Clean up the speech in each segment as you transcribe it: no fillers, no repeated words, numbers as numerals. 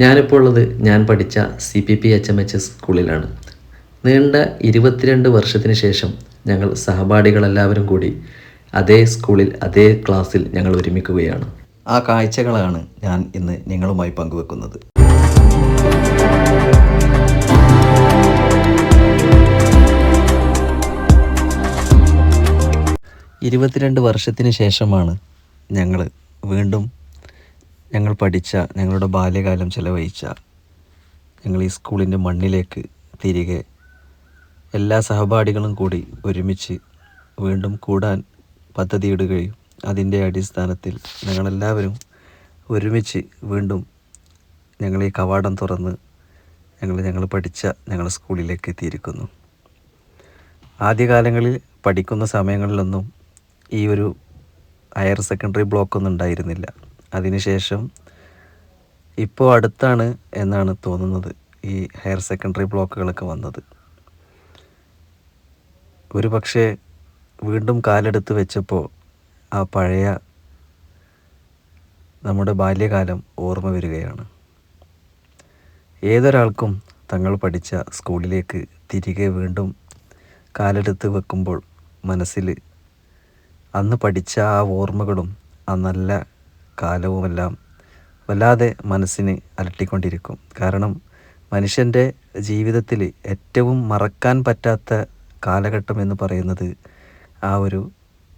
ഞാനിപ്പോൾ ഉള്ളത് ഞാൻ പഠിച്ച CPP HMH സ്കൂളിലാണ്. നീണ്ട 22 വർഷത്തിന് ശേഷം ഞങ്ങൾ സഹപാഠികളെല്ലാവരും കൂടി അതേ സ്കൂളിൽ അതേ ക്ലാസ്സിൽ ഞങ്ങൾ ഒരുമിക്കുകയാണ്. ആ കാഴ്ചകളാണ് ഞാൻ ഇന്ന് നിങ്ങളുമായി പങ്കുവെക്കുന്നത്. 22 വർഷത്തിന് ശേഷമാണ് ഞങ്ങൾ വീണ്ടും ഞങ്ങൾ പഠിച്ച, ഞങ്ങളുടെ ബാല്യകാലം ചെലവഴിച്ച ഞങ്ങൾ ഈ സ്കൂളിൻ്റെ മണ്ണിലേക്ക് തിരികെ എല്ലാ സഹപാഠികളും കൂടി ഒരുമിച്ച് വീണ്ടും കൂടാൻ പദ്ധതിയിടുകയും അതിൻ്റെ അടിസ്ഥാനത്തിൽ ഞങ്ങളെല്ലാവരും ഒരുമിച്ച് വീണ്ടും ഞങ്ങൾ ഈ കവാടം തുറന്ന് ഞങ്ങൾ പഠിച്ച ഞങ്ങളുടെ സ്കൂളിലേക്ക് എത്തിയിരിക്കുന്നു. ആദ്യകാലങ്ങളിൽ പഠിക്കുന്ന സമയങ്ങളിലൊന്നും ഈ ഒരു ഹയർ സെക്കൻഡറി ബ്ലോക്കൊന്നും ഉണ്ടായിരുന്നില്ല. അതിനുശേഷം ഇപ്പോൾ അടുത്താണ് എന്നാണ് തോന്നുന്നത് ഈ ഹയർ സെക്കൻഡറി ബ്ലോക്കുകളൊക്കെ വന്നത്. ഒരു പക്ഷേ വീണ്ടും കാലെടുത്ത് വെച്ചപ്പോൾ ആ പഴയ നമ്മുടെ ബാല്യകാലം ഓർമ്മ വരികയാണ്. ഏതൊരാൾക്കും തങ്ങൾ പഠിച്ച സ്കൂളിലേക്ക് തിരികെ വീണ്ടും കാലെടുത്ത് വെക്കുമ്പോൾ മനസ്സിൽ അന്ന് പഠിച്ച ആ ഓർമ്മകളും ആ നല്ല കാലവുമെല്ലാം വല്ലാതെ മനസ്സിന് അലട്ടിക്കൊണ്ടിരിക്കും. കാരണം മനുഷ്യൻ്റെ ജീവിതത്തിൽ ഏറ്റവും മറക്കാൻ പറ്റാത്ത കാലഘട്ടം എന്ന് പറയുന്നത് ആ ഒരു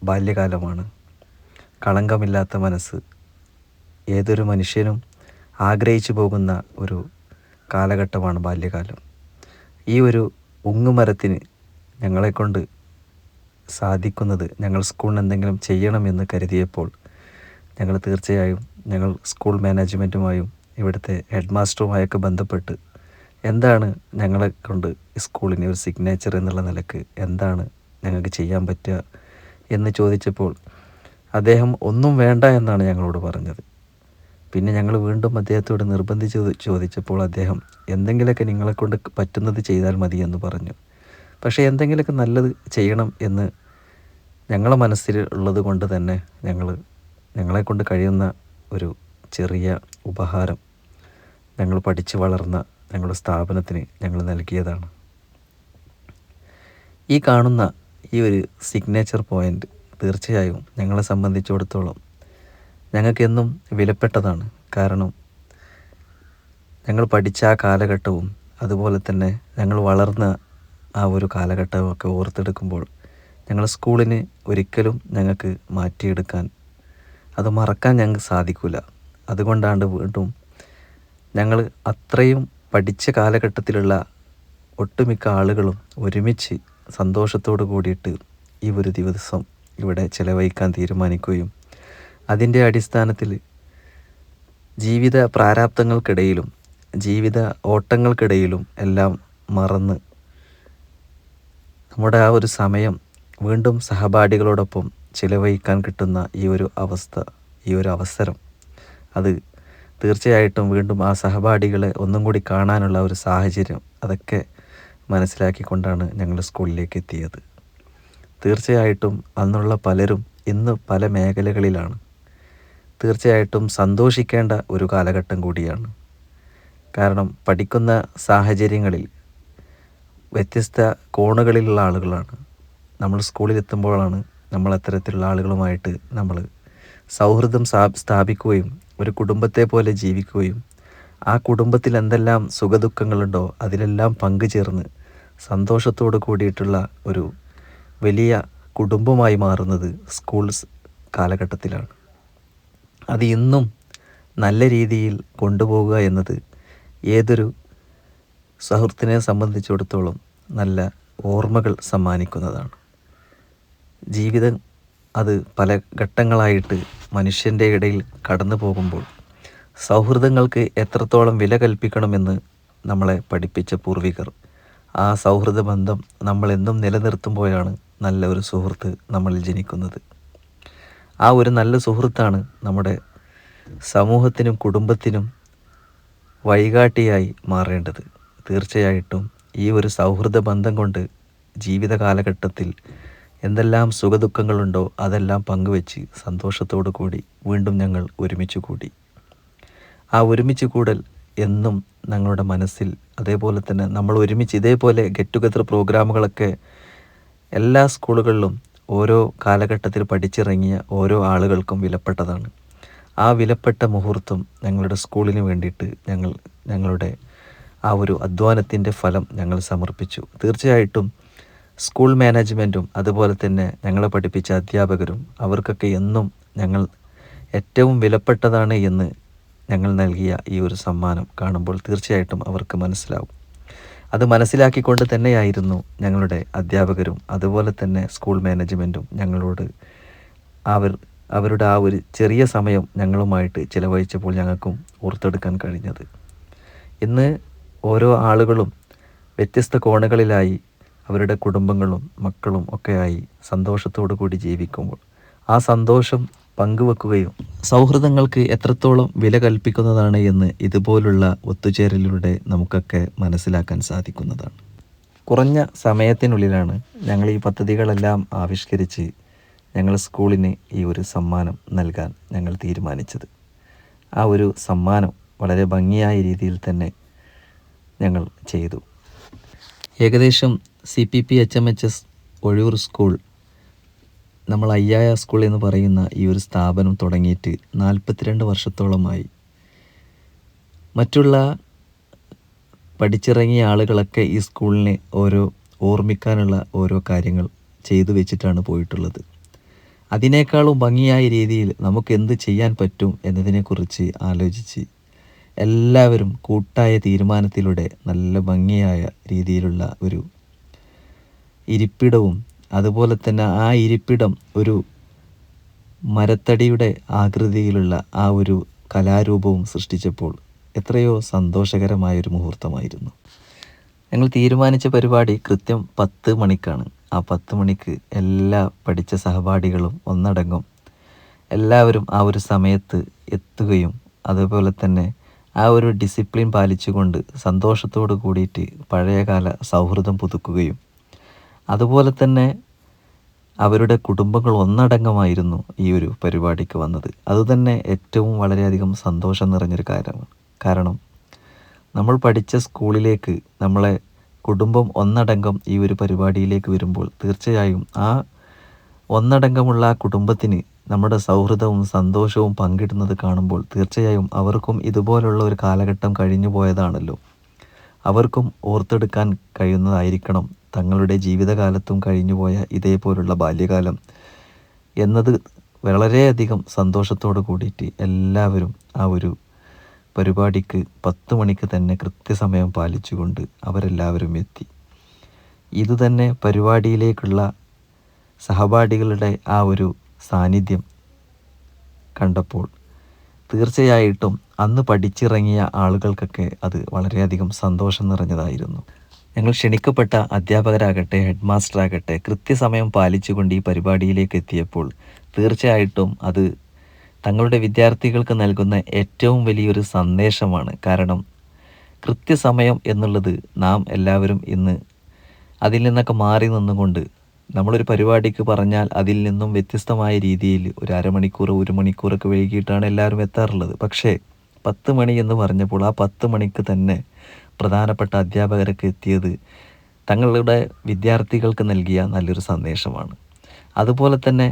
ബാല്യകാലമാണ്. കളങ്കമില്ലാത്ത മനസ്സ് ഏതൊരു മനുഷ്യനും ആഗ്രഹിച്ചു പോകുന്ന ഒരു കാലഘട്ടമാണ് ബാല്യകാലം. ഈ ഒരു ഉങ്ങുമരത്തിന് ഞങ്ങളെക്കൊണ്ട് സാധിക്കുന്നത് ഞങ്ങൾ സ്കൂളിന് എന്തെങ്കിലും ചെയ്യണമെന്ന് കരുതിയപ്പോൾ ഞങ്ങൾ തീർച്ചയായും ഞങ്ങൾ സ്കൂൾ മാനേജ്മെൻറ്റുമായും ഇവിടുത്തെ ഹെഡ് മാസ്റ്ററുമായൊക്കെ ബന്ധപ്പെട്ട് എന്താണ് ഞങ്ങളെ കൊണ്ട് സ്കൂളിന് ഒരു സിഗ്നേച്ചർ എന്നുള്ള നിലക്ക് എന്താണ് ഞങ്ങൾക്ക് ചെയ്യാൻ പറ്റുക എന്ന് ചോദിച്ചപ്പോൾ അദ്ദേഹം ഒന്നും വേണ്ട എന്നാണ് ഞങ്ങളോട് പറഞ്ഞത്. പിന്നെ ഞങ്ങൾ വീണ്ടും അദ്ദേഹത്തോട് നിർബന്ധിച്ച് ചോദിച്ചപ്പോൾ അദ്ദേഹം എന്തെങ്കിലുമൊക്കെ നിങ്ങളെക്കൊണ്ട് പറ്റുന്നത് ചെയ്താൽ മതി എന്ന് പറഞ്ഞു. പക്ഷേ എന്തെങ്കിലുമൊക്കെ നല്ലത് ചെയ്യണം എന്ന് ഞങ്ങളെ മനസ്സിൽ ഉള്ളത് കൊണ്ട് തന്നെ ഞങ്ങളെക്കൊണ്ട് കഴിയുന്ന ഒരു ചെറിയ ഉപഹാരം ഞങ്ങൾ പഠിച്ചു വളർന്ന ഞങ്ങളുടെ സ്ഥാപനത്തിന് ഞങ്ങൾ നൽകിയതാണ്. ഈ കാണുന്ന ഈ ഒരു സിഗ്നേച്ചർ പോയിൻ്റ് തീർച്ചയായും ഞങ്ങളെ സംബന്ധിച്ചിടത്തോളം ഞങ്ങൾക്കെന്നും വിലപ്പെട്ടതാണ്. കാരണം ഞങ്ങൾ പഠിച്ച ആ കാലഘട്ടവും അതുപോലെ തന്നെ ഞങ്ങൾ വളർന്ന ആ ഒരു കാലഘട്ടമൊക്കെ ഓർത്തെടുക്കുമ്പോൾ ഞങ്ങൾ സ്കൂളിന് ഒരിക്കലും ഞങ്ങൾക്ക് മാറ്റിയെടുക്കാൻ, അത് മറക്കാൻ ഞങ്ങൾക്ക് സാധിക്കില്ല. അതുകൊണ്ടാണ് വീണ്ടും ഞങ്ങൾ അത്രയും പഠിച്ച കാലഘട്ടത്തിലുള്ള ഒട്ടുമിക്ക ആളുകളും ഒരുമിച്ച് സന്തോഷത്തോട് കൂടിയിട്ട് ഈ ഒരു ദിവസം ഇവിടെ ചിലവഴിക്കാൻ തീരുമാനിക്കുകയും അതിൻ്റെ അടിസ്ഥാനത്തിൽ ജീവിത പ്രാരാബ്ദങ്ങൾക്കിടയിലും ജീവിത ഓട്ടങ്ങൾക്കിടയിലും എല്ലാം മറന്ന് നമ്മുടെ ആ ഒരു സമയം വീണ്ടും സഹപാഠികളോടൊപ്പം ചിലവഴിക്കാൻ കിട്ടുന്ന ഈ ഒരു അവസരം അത് തീർച്ചയായിട്ടും വീണ്ടും ആ സഹപാഠികളെ ഒന്നും കൂടി കാണാനുള്ള ഒരു സാഹചര്യം അതൊക്കെ മനസ്സിലാക്കിക്കൊണ്ടാണ് ഞങ്ങൾ സ്കൂളിലേക്ക് എത്തിയത്. തീർച്ചയായിട്ടും അന്നുള്ള പലരും ഇന്ന് പല മേഖലകളിലാണ്. തീർച്ചയായിട്ടും സന്തോഷിക്കേണ്ട ഒരു കാലഘട്ടം കൂടിയാണ്. കാരണം പഠിക്കുന്ന സാഹചര്യങ്ങളിൽ വ്യത്യസ്ത കോണുകളിലുള്ള ആളുകളാണ്. നമ്മൾ സ്കൂളിലെത്തുമ്പോഴാണ് നമ്മൾ അത്തരത്തിലുള്ള ആളുകളുമായിട്ട് നമ്മൾ സൗഹൃദം സ്ഥാപിക്കുകയും ഒരു കുടുംബത്തെ പോലെ ജീവിക്കുകയും ആ കുടുംബത്തിൽ എന്തെല്ലാം സുഖദുഃഖങ്ങളുണ്ടോ അതിലെല്ലാം പങ്കുചേർന്ന് സന്തോഷത്തോട് കൂടിയിട്ടുള്ള ഒരു വലിയ കുടുംബമായി മാറുന്നത് സ്കൂൾ കാലഘട്ടത്തിലാണ്. അത് ഇന്നും നല്ല രീതിയിൽ കൊണ്ടുപോകുക എന്നത് ഏതൊരു സുഹൃത്തിനെ സംബന്ധിച്ചിടത്തോളം നല്ല ഓർമ്മകൾ സമ്മാനിക്കുന്നതാണ്. ജീവിതം അത് പല ഘട്ടങ്ങളായിട്ട് മനുഷ്യൻ്റെ ഇടയിൽ കടന്നു പോകുമ്പോൾ സൗഹൃദങ്ങൾക്ക് എത്രത്തോളം വില കൽപ്പിക്കണമെന്ന് നമ്മളെ പഠിപ്പിച്ച പൂർവികർ ആ സൗഹൃദ ബന്ധം നമ്മളെന്നും നിലനിർത്തുമ്പോഴാണ് നല്ല ഒരു സുഹൃത്ത് നമ്മളിൽ ജനിക്കുന്നത്. ആ ഒരു നല്ല സുഹൃത്താണ് നമ്മുടെ സമൂഹത്തിനും കുടുംബത്തിനും വഴികാട്ടിയായി മാറേണ്ടത്. തീർച്ചയായിട്ടും ഈ ഒരു സൗഹൃദ ബന്ധം കൊണ്ട് ജീവിത കാലഘട്ടത്തിൽ എന്തെല്ലാം സുഖദുഃഖങ്ങളുണ്ടോ അതെല്ലാം പങ്കുവെച്ച് സന്തോഷത്തോടു കൂടി വീണ്ടും ഞങ്ങൾ ഒരുമിച്ച് കൂടി. ആ ഒരുമിച്ച് കൂടൽ എന്നും ഞങ്ങളുടെ മനസ്സിൽ, അതേപോലെ തന്നെ നമ്മൾ ഒരുമിച്ച് ഇതേപോലെ ഗെറ്റ് ടുഗദർ പ്രോഗ്രാമുകളൊക്കെ എല്ലാ സ്കൂളുകളിലും ഓരോ കാലഘട്ടത്തിൽ പഠിച്ചിറങ്ങിയ ഓരോ ആളുകൾക്കും വിലപ്പെട്ടതാണ്. ആ വിലപ്പെട്ട മുഹൂർത്തം ഞങ്ങളുടെ സ്കൂളിന് വേണ്ടിയിട്ട് ഞങ്ങളുടെ ആ ഒരു അധ്വാനത്തിൻ്റെ ഫലം ഞങ്ങൾ സമർപ്പിച്ചു. തീർച്ചയായിട്ടും സ്കൂൾ മാനേജ്മെൻറ്റും അതുപോലെ തന്നെ ഞങ്ങളെ പഠിപ്പിച്ച അധ്യാപകരും അവർക്കൊക്കെ എന്നും ഞങ്ങൾ ഏറ്റവും വിലപ്പെട്ടതാണ് എന്ന് ഞങ്ങൾ നൽകിയ ഈ ഒരു സമ്മാനം കാണുമ്പോൾ തീർച്ചയായിട്ടും അവർക്ക് മനസ്സിലാവും. അത് മനസ്സിലാക്കിക്കൊണ്ട് തന്നെയായിരുന്നു ഞങ്ങളുടെ അധ്യാപകരും അതുപോലെ തന്നെ സ്കൂൾ മാനേജ്മെൻറ്റും ഞങ്ങളോട് അവരുടെ ആ ഒരു ചെറിയ സമയം ഞങ്ങളുമായിട്ട് ചിലവഴിച്ചപ്പോൾ ഞങ്ങൾക്കും ഓർത്തെടുക്കാൻ കഴിഞ്ഞത്. ഇന്ന് ഓരോ ആളുകളും വ്യത്യസ്ത കോണുകളിലായി അവരുടെ കുടുംബങ്ങളും മക്കളും ഒക്കെയായി സന്തോഷത്തോടു കൂടി ജീവിക്കുമ്പോൾ ആ സന്തോഷം പങ്കുവെക്കുകയും സൗഹൃദങ്ങൾക്ക് എത്രത്തോളം വില കൽപ്പിക്കുന്നതാണ് എന്ന് ഇതുപോലുള്ള ഒത്തുചേരലിലൂടെ നമുക്കൊക്കെ മനസ്സിലാക്കാൻ സാധിക്കുന്നതാണ്. കുറഞ്ഞ സമയത്തിനുള്ളിലാണ് ഞങ്ങൾ ഈ പദ്ധതികളെല്ലാം ആവിഷ്കരിച്ച് ഞങ്ങൾ സ്കൂളിന് ഈ ഒരു സമ്മാനം നൽകാൻ ഞങ്ങൾ തീരുമാനിച്ചത്. ആ ഒരു സമ്മാനം വളരെ ഭംഗിയായ രീതിയിൽ തന്നെ ഞങ്ങൾ ചെയ്തു. ഏകദേശം CPP HMHS ഒഴൂർ സ്കൂൾ, നമ്മൾ അയ്യായ സ്കൂൾ എന്ന് പറയുന്ന ഈ ഒരു സ്ഥാപനം തുടങ്ങിയിട്ട് 42 വർഷത്തോളമായി. മറ്റുള്ള പഠിച്ചിറങ്ങിയ ആളുകളൊക്കെ ഈ സ്കൂളിനെ ഓർമ്മിക്കാനുള്ള ഓരോ കാര്യങ്ങൾ ചെയ്തു വെച്ചിട്ടാണ് പോയിട്ടുള്ളത്. അതിനേക്കാളും ഭംഗിയായ രീതിയിൽ നമുക്ക് എന്ത് ചെയ്യാൻ പറ്റും എന്നതിനെക്കുറിച്ച് ആലോചിച്ച് എല്ലാവരും കൂട്ടായ തീരുമാനത്തിലൂടെ നല്ല ഭംഗിയായ രീതിയിലുള്ള ഒരു ഇരിപ്പിടവും അതുപോലെ തന്നെ ആ ഇരിപ്പിടം ഒരു മരത്തടിയുടെ ആകൃതിയിലുള്ള ആ ഒരു കലാരൂപവും സൃഷ്ടിച്ചപ്പോൾ എത്രയോ സന്തോഷകരമായൊരു മുഹൂർത്തമായിരുന്നു. ഞങ്ങൾ തീരുമാനിച്ച പരിപാടി കൃത്യം 10 മണിക്കാണ്. ആ 10 മണിക്ക് എല്ലാ പഠിച്ച സഹപാഠികളും ഒന്നടങ്കം എല്ലാവരും ആ ഒരു സമയത്ത് എത്തുകയും അതുപോലെ തന്നെ ആ ഒരു ഡിസിപ്ലിൻ പാലിച്ചുകൊണ്ട് സന്തോഷത്തോട് കൂടിയിട്ട് പഴയകാല സൗഹൃദം പുതുക്കുകയും അതുപോലെ തന്നെ അവരുടെ കുടുംബങ്ങൾ ഒന്നടങ്കമായിരുന്നു ഈ ഒരു പരിപാടിക്ക് വന്നത്. അതുതന്നെ ഏറ്റവും വളരെയധികം സന്തോഷം നിറഞ്ഞൊരു കാര്യമാണ്. കാരണം നമ്മൾ പഠിച്ച സ്കൂളിലേക്ക് നമ്മളെ കുടുംബം ഒന്നടങ്കം ഈ ഒരു പരിപാടിയിലേക്ക് വരുമ്പോൾ തീർച്ചയായും ആ ഒന്നടങ്കമുള്ള ആ കുടുംബത്തിന് നമ്മുടെ സൗഹൃദവും സന്തോഷവും പങ്കിടുന്നത് കാണുമ്പോൾ തീർച്ചയായും അവർക്കും ഇതുപോലുള്ള ഒരു കാലഘട്ടം കഴിഞ്ഞു പോയതാണല്ലോ, അവർക്കും ഓർത്തെടുക്കാൻ കഴിയുന്നതായിരിക്കണം തങ്ങളുടെ ജീവിതകാലത്തും കഴിഞ്ഞുപോയ ഇതേപോലുള്ള ബാല്യകാലം എന്നത്. വളരെയധികം സന്തോഷത്തോട് കൂടിയിട്ട് എല്ലാവരും ആ ഒരു പരിപാടിക്ക് 10 മണിക്ക് തന്നെ കൃത്യസമയം പാലിച്ചുകൊണ്ട് അവരെല്ലാവരും എത്തി. ഇതുതന്നെ പരിപാടിയിലേക്കുള്ള സഹപാഠികളുടെ ആ ഒരു സാന്നിധ്യം കണ്ടപ്പോൾ തീർച്ചയായിട്ടും അന്ന് പഠിച്ചിറങ്ങിയ ആളുകൾക്കൊക്കെ അത് വളരെയധികം സന്തോഷം നിറഞ്ഞതായിരുന്നു. ഞങ്ങൾ ക്ഷണിക്കപ്പെട്ട അധ്യാപകരാകട്ടെ ഹെഡ് മാസ്റ്ററാകട്ടെ കൃത്യസമയം പാലിച്ചുകൊണ്ട് ഈ പരിപാടിയിലേക്ക് എത്തിയപ്പോൾ തീർച്ചയായിട്ടും അത് തങ്ങളുടെ വിദ്യാർത്ഥികൾക്ക് നൽകുന്ന ഏറ്റവും വലിയൊരു സന്ദേശമാണ്. കാരണം കൃത്യസമയം എന്നുള്ളത് നാം എല്ലാവരും ഇന്ന് അതിൽ നിന്നൊക്കെ മാറി നിന്നുകൊണ്ട് നമ്മളൊരു പരിപാടിക്ക് പറഞ്ഞാൽ അതിൽ നിന്നും വ്യത്യസ്തമായ രീതിയിൽ ഒരു അരമണിക്കൂർ 1 മണിക്കൂറൊക്കെ വൈകിട്ടാണ് എല്ലാവരും എത്താറുള്ളത്. പക്ഷേ 10 മണി എന്ന് പറഞ്ഞപ്പോൾ ആ 10 മണിക്ക് തന്നെ പ്രധാനപ്പെട്ട അധ്യാപകരൊക്കെ എത്തിയത് തങ്ങളുടെ വിദ്യാർത്ഥികൾക്ക് നൽകിയ നല്ലൊരു സന്ദേശമാണ്. അതുപോലെ തന്നെ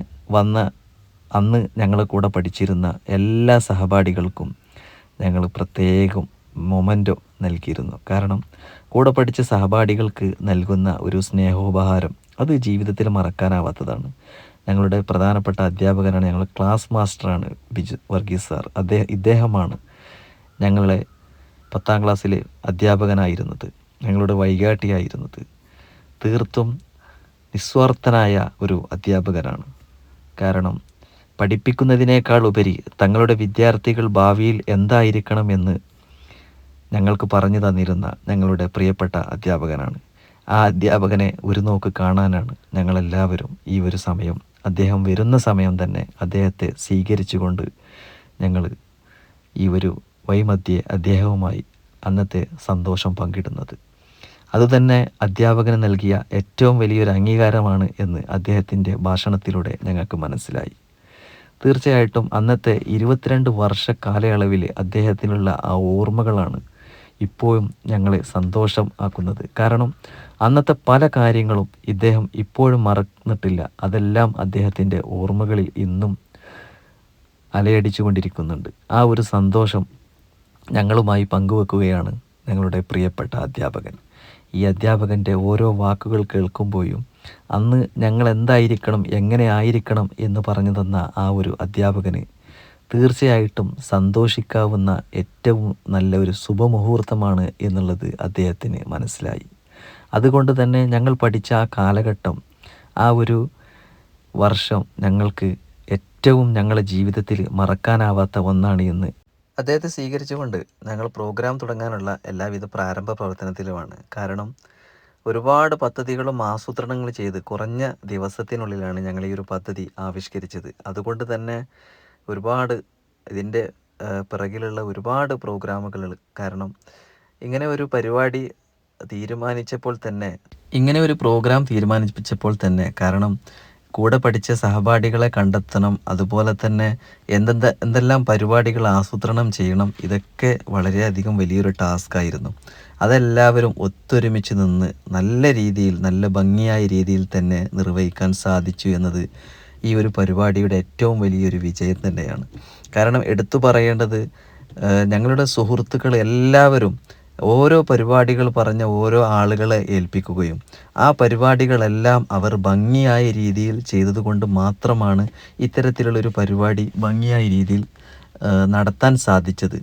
അന്ന് ഞങ്ങളെ കൂടെ പഠിച്ചിരുന്ന എല്ലാ സഹപാഠികൾക്കും ഞങ്ങൾ പ്രത്യേകം മൊമെൻ്റോ നൽകിയിരുന്നു. കാരണം കൂടെ പഠിച്ച സഹപാഠികൾക്ക് നൽകുന്ന ഒരു സ്നേഹോപഹാരം അത് ജീവിതത്തിൽ മറക്കാനാവാത്തതാണ്. ഞങ്ങളുടെ പ്രധാനപ്പെട്ട അധ്യാപകനാണ്, ഞങ്ങളുടെ ക്ലാസ് മാസ്റ്ററാണ് ബിജു വർഗീസ് സാർ. ഇദ്ദേഹമാണ് ഞങ്ങളെ 10ാം ക്ലാസ്സിലെ അധ്യാപകനായിരുന്നത്, ഞങ്ങളുടെ വൈകാട്ടിയായിരുന്നത്. തീർത്തും നിസ്വാർത്ഥനായ ഒരു അധ്യാപകനാണ്. കാരണം പഠിപ്പിക്കുന്നതിനേക്കാൾ ഉപരി തങ്ങളുടെ വിദ്യാർത്ഥികൾ ഭാവിയിൽ എന്തായിരിക്കണമെന്ന് ഞങ്ങൾക്ക് പറഞ്ഞു തന്നിരുന്ന ഞങ്ങളുടെ പ്രിയപ്പെട്ട അധ്യാപകനാണ്. ആ അധ്യാപകനെ ഒരു നോക്ക് കാണാനാണ് ഞങ്ങളെല്ലാവരും ഈ ഒരു സമയം, അദ്ദേഹം വരുന്ന സമയം തന്നെ അദ്ദേഹത്തെ സ്വീകരിച്ചുകൊണ്ട് ഞങ്ങൾ ഈ ഒരു വൈമധ്യേ അദ്ദേഹവുമായി അന്നത്തെ സന്തോഷം പങ്കിടുന്നത്. അതുതന്നെ അധ്യാപകന് നൽകിയ ഏറ്റവും വലിയൊരു അംഗീകാരമാണ് എന്ന് അദ്ദേഹത്തിൻ്റെ ഭാഷണത്തിലൂടെ ഞങ്ങൾക്ക് മനസ്സിലായി. തീർച്ചയായിട്ടും അന്നത്തെ 22 വർഷ കാലയളവിൽ അദ്ദേഹത്തിനുള്ള ആ ഓർമ്മകളാണ് ഇപ്പോഴും ഞങ്ങളെ സന്തോഷം ആക്കുന്നത്. കാരണം അന്നത്തെ പല കാര്യങ്ങളും ഇദ്ദേഹം ഇപ്പോഴും മറന്നിട്ടില്ല. അതെല്ലാം അദ്ദേഹത്തിൻ്റെ ഓർമ്മകളിൽ ഇന്നും അലയടിച്ചു കൊണ്ടിരിക്കുന്നുണ്ട്. ആ ഒരു സന്തോഷം ഞങ്ങളുമായി പങ്കുവെക്കുകയാണ് ഞങ്ങളുടെ പ്രിയപ്പെട്ട അധ്യാപകൻ. ഈ അധ്യാപകൻ്റെ ഓരോ വാക്കുകൾ കേൾക്കുമ്പോഴും അന്ന് ഞങ്ങൾ എന്തായിരിക്കണം, എങ്ങനെ ആയിരിക്കണം എന്ന് പറഞ്ഞു തന്ന ആ ഒരു അധ്യാപകന് തീർച്ചയായിട്ടും സന്തോഷിക്കാവുന്ന ഏറ്റവും നല്ല ഒരു ശുഭമുഹൂർത്തമാണ് എന്നുള്ളത് അദ്ദേഹത്തിന് മനസ്സിലായി. അതുകൊണ്ട് തന്നെ ഞങ്ങൾ പഠിച്ച ആ കാലഘട്ടം, ആ ഒരു വർഷം ഞങ്ങൾക്ക് ഏറ്റവും ഞങ്ങളുടെ ജീവിതത്തിൽ മറക്കാനാവാത്ത ഒന്നാണ് എന്ന് അദ്ദേഹത്തെ സ്വീകരിച്ചുകൊണ്ട് ഞങ്ങൾ പ്രോഗ്രാം തുടങ്ങാനുള്ള എല്ലാവിധ പ്രാരംഭ പ്രവർത്തനത്തിലുമാണ്. കാരണം ഒരുപാട് പദ്ധതികളും ആസൂത്രണങ്ങൾ ചെയ്ത് കുറഞ്ഞ ദിവസത്തിനുള്ളിലാണ് ഞങ്ങൾ ഈ ഒരു പദ്ധതി ആവിഷ്കരിച്ചത്. അതുകൊണ്ട് തന്നെ ഒരുപാട് ഇതിൻ്റെ പിറകിലുള്ള ഒരുപാട് പ്രോഗ്രാമുകൾ, കാരണം ഇങ്ങനെ ഒരു പരിപാടി ഇങ്ങനെ ഒരു പ്രോഗ്രാം തീരുമാനിച്ചപ്പോൾ തന്നെ കാരണം കൂടെ പഠിച്ച സഹപാഠികളെ കണ്ടെത്തണം, അതുപോലെ തന്നെ എന്തെല്ലാം പരിപാടികൾ ആസൂത്രണം ചെയ്യണം, ഇതൊക്കെ വളരെയധികം വലിയൊരു ടാസ്ക്കായിരുന്നു. അതെല്ലാവരും ഒത്തൊരുമിച്ച് നിന്ന് നല്ല രീതിയിൽ, നല്ല ഭംഗിയായ രീതിയിൽ തന്നെ നിർവഹിക്കാൻ സാധിച്ചു എന്നത് ഈ ഒരു പരിപാടിയുടെ ഏറ്റവും വലിയൊരു വിജയം തന്നെയാണ്. കാരണം എടുത്തു പറയേണ്ടത്, ഞങ്ങളുടെ സുഹൃത്തുക്കൾ എല്ലാവരും ഓരോ പരിപാടികൾ പറഞ്ഞ ഓരോ ആളുകളെ ഏൽപ്പിക്കുകയും ആ പരിപാടികളെല്ലാം അവർ ഭംഗിയായ രീതിയിൽ ചെയ്തതുകൊണ്ട് മാത്രമാണ് ഇത്തരത്തിലുള്ളൊരു പരിപാടി ഭംഗിയായ രീതിയിൽ നടത്താൻ സാധിച്ചത്.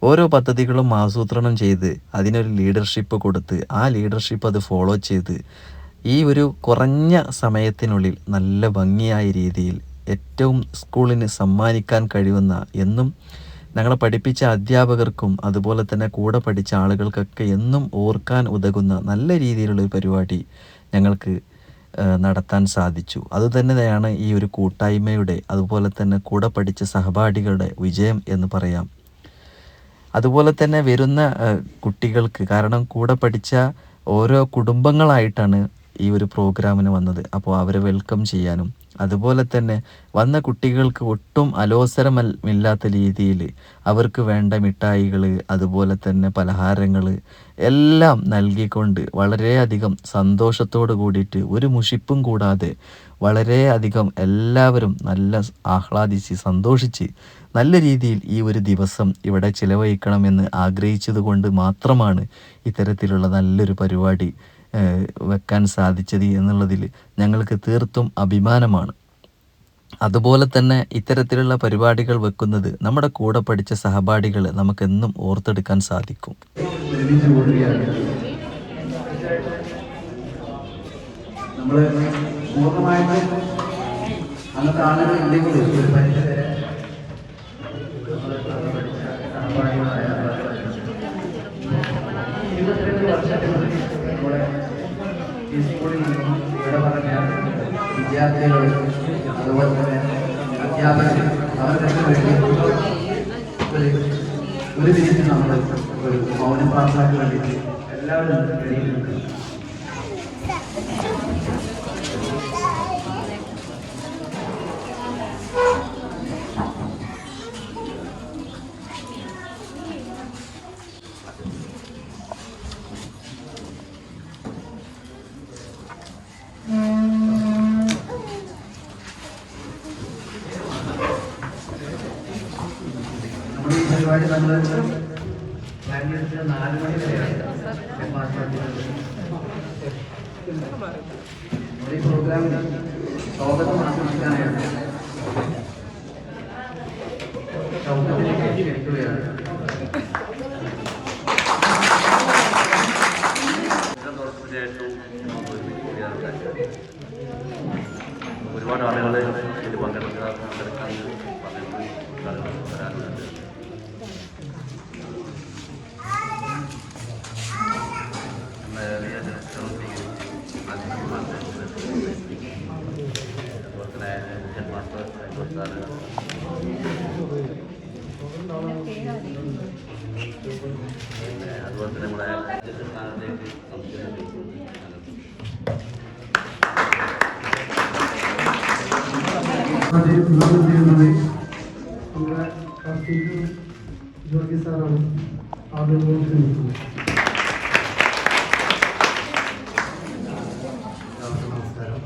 ഓരോ പദ്ധതികളും ആസൂത്രണം ചെയ്ത് അതിനൊരു ലീഡർഷിപ്പ് കൊടുത്ത് ആ ലീഡർഷിപ്പ് അത് ഫോളോ ചെയ്ത് ഈ ഒരു കുറഞ്ഞ സമയത്തിനുള്ളിൽ നല്ല ഭംഗിയായ രീതിയിൽ ഏറ്റവും സ്കൂളിന് സമ്മാനിക്കാൻ കഴിയുന്ന, എന്നും ഞങ്ങളെ പഠിപ്പിച്ച അധ്യാപകർക്കും അതുപോലെ തന്നെ കൂടെ പഠിച്ച ആളുകൾക്കൊക്കെ എന്നും ഓർക്കാൻ ഉതകുന്ന നല്ല രീതിയിലുള്ള പരിപാടി ഞങ്ങൾക്ക് നടത്താൻ സാധിച്ചു. അതുതന്നെയാണ് ഈ ഒരു കൂട്ടായ്മയുടെ, അതുപോലെ തന്നെ കൂടെ പഠിച്ച സഹപാഠികളുടെ വിജയം എന്ന് പറയാം. അതുപോലെ തന്നെ വരുന്ന കുട്ടികൾക്ക്, കാരണം കൂടെ പഠിച്ച ഓരോ കുടുംബങ്ങളായിട്ടാണ് ഈ ഒരു പ്രോഗ്രാമിന് വന്നത്. അപ്പോൾ അവരെ വെൽക്കം ചെയ്യാനും അതുപോലെ തന്നെ വന്ന കുട്ടികൾക്ക് ഒട്ടും അലോസരമില്ലാത്ത രീതിയിൽ അവർക്ക് വേണ്ട മിഠായികൾ, അതുപോലെ തന്നെ പലഹാരങ്ങൾ എല്ലാം നൽകിക്കൊണ്ട് വളരെയധികം സന്തോഷത്തോട് കൂടിയിട്ട് ഒരു മുഷിപ്പും കൂടാതെ വളരെയധികം എല്ലാവരും നല്ല ആഹ്ലാദിച്ച് സന്തോഷിച്ച് നല്ല രീതിയിൽ ഈ ഒരു ദിവസം ഇവിടെ ചിലവഴിക്കണമെന്ന് ആഗ്രഹിച്ചതുകൊണ്ട് മാത്രമാണ് ഇത്തരത്തിലുള്ള നല്ലൊരു പരിപാടി വെക്കാൻ സാധിച്ചത് എന്നുള്ളതിൽ ഞങ്ങൾക്ക് തീർത്തും അഭിമാനമാണ്. അതുപോലെ തന്നെ ഇത്തരത്തിലുള്ള പരിപാടികൾ വെക്കുന്നത് നമ്മുടെ കൂടെ പഠിച്ച സഹപാഠികളെ നമുക്കെന്നും ഓർത്തെടുക്കാൻ സാധിക്കും. ഈ സ്കൂളിൽ നിന്നും ഇവിടെ പറഞ്ഞ വിദ്യാർത്ഥികൾ, അതുപോലെ തന്നെ അധ്യാപകർ, അവർക്കൊക്കെ വേണ്ടി ഒരു മിനിറ്റ് നമ്മൾ ഒരു മൗനം പ്രാർത്ഥനയ്ക്ക് വേണ്ടി എല്ലാവരും കഴിയുന്നുണ്ട്. പരിപാടി നമ്മൾ 4 മണി വരെയാണ് ഈ പ്രോഗ്രാമിന് സ്വാഗതം ആശംസിക്കാനാണ് ശബ്ദത്തിലേക്ക് ക്ഷണിക്കുകയാണ്. ഒരുപാട് ആളുകൾ ഇതിൽ പങ്കെടുക്കാൻ വരാനുണ്ട്. അതുപോലെ തന്നെ നമ്മുടെ സ്ഥാനത്തേക്ക് ജോർഗി സാറാണ്. ആദരവോടെ ക്ഷണിക്കുന്നു. നമസ്കാരം.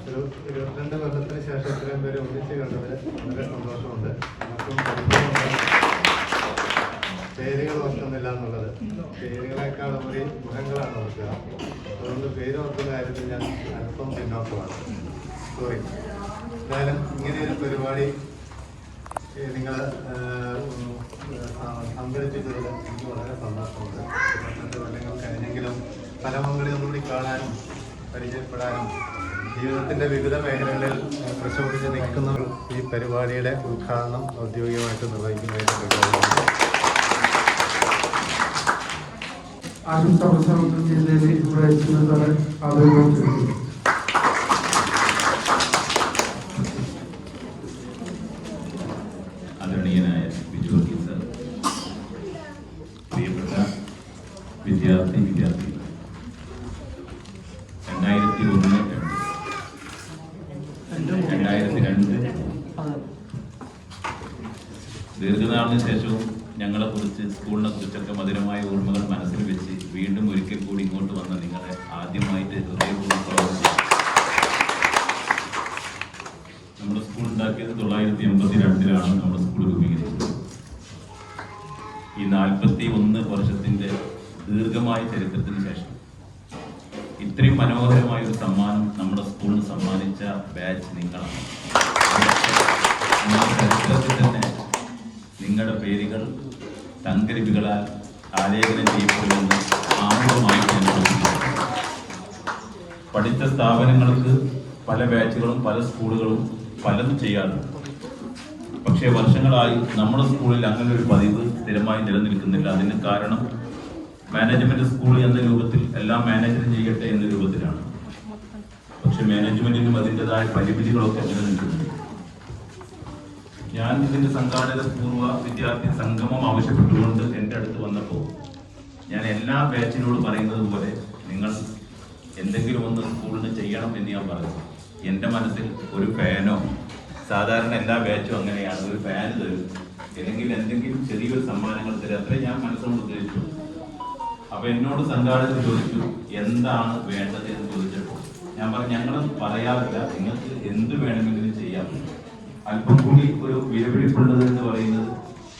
ഒരു 22 കൊല്ലത്തിന് ശേഷം ഇത്രയും പേര് ഒന്നിച്ച് കണ്ടതിൽ വളരെ സന്തോഷമുണ്ട്. നമുക്കും പരിചയമുണ്ട്. പേരുകൾ ഓർക്കുന്നില്ല എന്നുള്ളത് പേരുകളെക്കാൾ ഉപരി മുഖങ്ങളാണ് ഓർക്കുക. അതുകൊണ്ട് പേര് ഓർക്കുന്ന കാര്യത്തിൽ ഞാൻ അല്പം പിന്നോക്കമാണ്. സോറി. എന്തായാലും ഇങ്ങനെയൊരു പരിപാടി നിങ്ങൾ സംഘടിപ്പിച്ചതിൽ എനിക്ക് വളരെ സന്തോഷമുണ്ട്. 22 കൊല്ലങ്ങൾ കഴിഞ്ഞെങ്കിലും പല പങ്കാളി ഒന്നുകൂടി കാണാനും പരിചയപ്പെടാനും ജീവിതത്തിൻ്റെ വിവിധ മേഖലകളിൽ പ്രശോഭിച്ച് നിൽക്കുന്ന ഈ പരിപാടിയുടെ ഉദ്ഘാടനം ഔദ്യോഗികമായിട്ട് നിർവഹിക്കുന്നതായിട്ട് പ്രഖ്യാപിക്കുന്നു. ആശംസാ പ്രസംഗത്തിൽ ജില്ലയിലെ ഇവിടെ എത്തുന്നതാണ് ആദരവോടെ ക്ഷണിക്കുന്നു. ആദരണീയനായ ബിജു വർഗീസ് സർ, പ്രിയപ്പെട്ട വിദ്യാർത്ഥികൾ, 2002 ദീർഘനാളിന് ശേഷവും ഞങ്ങളെക്കുറിച്ച് സ്കൂളിനെ കുറിച്ചൊക്കെ മധുരമായ ഓർമ്മകൾ മനസ്സിൽ വെച്ച് വീണ്ടും ഒരിക്കൽ കൂടി ഇങ്ങോട്ട് വന്ന നിങ്ങളെ ആദ്യമായിട്ട് ഹൃദയപൂർവ്വം സ്വാഗതം ചെയ്യും. നമ്മുടെ സ്കൂൾ ഉണ്ടാക്കിയത് 1982 നമ്മുടെ സ്കൂൾ രൂപീകരിച്ചത്. ഈ 41 വർഷത്തിൻ്റെ ദീർഘമായ ചരിത്രത്തിന് ശേഷം ഇത്രയും മനോഹരമായ ഒരു സമ്മാനം നമ്മുടെ സ്കൂളിന് സമ്മാനിച്ച ബാച്ച് നിങ്ങളാണ്. ചരിത്രത്തിൽ തന്നെ നിങ്ങളുടെ പേരുകൾ തങ്കലിപികളാൽ ആലേഖനം ചെയ്യപ്പെടുമെന്ന് ആമുഖമായിട്ട് ഞാൻ ചോദിക്കുന്നു. പഠിച്ച സ്ഥാപനങ്ങൾക്ക് പല ബാച്ചുകളും പല സ്കൂളുകളും പലതും ചെയ്യാറുണ്ട്. പക്ഷേ വർഷങ്ങളായി നമ്മുടെ സ്കൂളിൽ അങ്ങനെ ഒരു പതിവ് സ്ഥിരമായി നിലനിൽക്കുന്നില്ല. അതിന് കാരണം മാനേജ്മെന്റ് സ്കൂൾ എന്ന രൂപത്തിൽ എല്ലാം മാനേജ്മെന്റ് ചെയ്യട്ടെ എന്ന രൂപത്തിലാണ്. പക്ഷെ മാനേജ്മെന്റിനും അതിൻ്റെതായ പരിമിതികളൊക്കെ നിലനിൽക്കുന്നുണ്ട്. ഞാൻ ഇതിന്റെ സംഘാടക പൂർവ്വ വിദ്യാർത്ഥി സംഗമം ആവശ്യപ്പെട്ടുകൊണ്ട് എൻ്റെ അടുത്ത് വന്നപ്പോൾ ഞാൻ എല്ലാ ബാച്ചിനോട് പറയുന്നത് പോലെ നിങ്ങൾ എന്തെങ്കിലും ഒന്ന് സ്കൂളിന് ചെയ്യണം എന്ന് ഞാൻ പറഞ്ഞു. എൻ്റെ മനസ്സിൽ ഒരു ഫാനോ, സാധാരണ എല്ലാ ബാച്ചും അങ്ങനെയാണ്, ഒരു ഫാൻ തരും അല്ലെങ്കിൽ എന്തെങ്കിലും ചെറിയൊരു സമ്മാനങ്ങൾ തരും, അത്രേ ഞാൻ മനസ്സുകൊണ്ട് ഉദ്ദേശിച്ചു. അപ്പൊ എന്നോട് സംഘാടകർ ചോദിച്ചു എന്താണ് വേണ്ടത് എന്ന് ചോദിച്ചപ്പോൾ ഞാൻ പറഞ്ഞു ഞങ്ങളൊന്നും പറയാറില്ല, നിങ്ങൾക്ക് എന്ത് വേണമെങ്കിലും ചെയ്യാം. അല്പം കൂടി ഒരു വിലപിടിപ്പുള്ളത് എന്ന് പറയുന്നത്